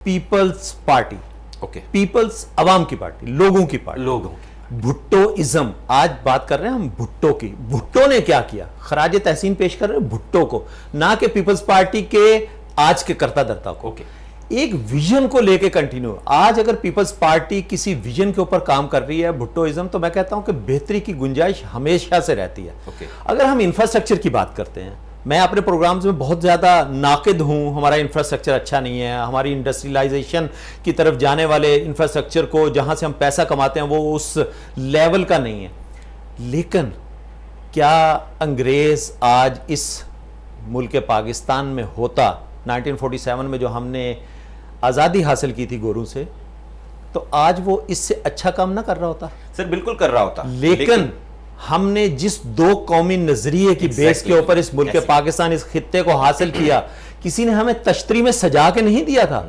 Peoples party, okay, Peoples عوام کی party, لوگوں کی پارٹی، لوگوں بھٹو ازم. آج بات کر رہے ہیں ہم بھٹو کی. بھٹو نے کیا کیا؟ خراج تحسین پیش کر رہے ہیں بھٹو کو، نہ کہ پیپلز پارٹی کے آج کے کرتا درتا کو. اوکے. ایک ویژن کو لے کے کنٹینیو. آج اگر پیپلز پارٹی کسی ویژن کے اوپر کام کر رہی ہے بھٹو ازم، تو میں کہتا ہوں کہ بہتری کی گنجائش ہمیشہ سے رہتی ہے. اوکے. اگر ہم انفراسٹرکچر کی بات کرتے ہیں، میں اپنے پروگرامز میں بہت زیادہ ناقد ہوں، ہمارا انفراسٹرکچر اچھا نہیں ہے، ہماری انڈسٹریلائزیشن کی طرف جانے والے انفراسٹرکچر کو جہاں سے ہم پیسہ کماتے ہیں وہ اس لیول کا نہیں ہے. لیکن کیا انگریز آج اس ملک پاکستان میں ہوتا 1947 میں جو ہم نے آزادی حاصل کی تھی گوروں سے، تو آج وہ اس سے اچھا کام نہ کر رہا ہوتا؟ سر بالکل کر رہا ہوتا، لیکن ہم نے جس دو قومی نظریے کی بیس کے اوپر اس ملک پاکستان اس خطے کو حاصل کیا، کسی نے ہمیں تشتری میں سجا کے نہیں دیا تھا.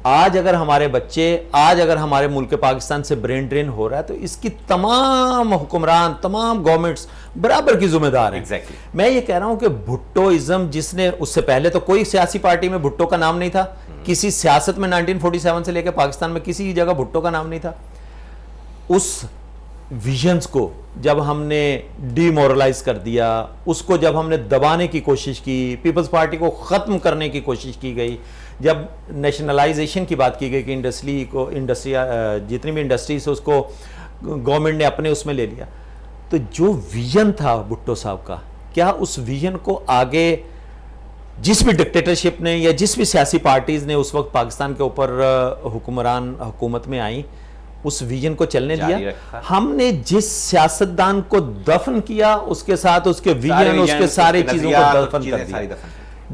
آج اگر ہمارے بچے، آج اگر ہمارے ملک پاکستان سے برین ڈرین ہو رہا ہے تو اس کی تمام حکمران، تمام گورنمنٹس برابر کی ذمہ دار ہیں. میں یہ کہہ رہا ہوں کہ بھٹو ازم، جس نے اس سے پہلے تو کوئی سیاسی پارٹی میں بھٹو کا نام نہیں تھا، کسی سیاست میں 1947 سے لے کے پاکستان میں کسی جگہ بھٹو کا نام نہیں تھا. اس ویژنز کو جب ہم نے ڈی مورلائز کر دیا، اس کو جب ہم نے دبانے کی کوشش کی، پیپلز پارٹی کو ختم کرنے کی کوشش کی گئی، جب نیشنلائزیشن کی بات کی گئی کہ انڈسٹری جتنی بھی انڈسٹریز ہے اس کو گورنمنٹ نے اپنے اس میں لے لیا، تو جو ویژن تھا بھٹو صاحب کا، کیا اس ویژن کو آگے جس بھی ڈکٹیٹرشپ نے یا جس بھی سیاسی پارٹیز نے اس وقت پاکستان کے اوپر حکومت میں آئیں، اس ویژن کو چلنے دیا؟ ہم نے جس سیاستدان کو دفن کیا، اس کے ساتھ اس کے ویژن، اس کے سارے چیزوں کو دفن کر دیا.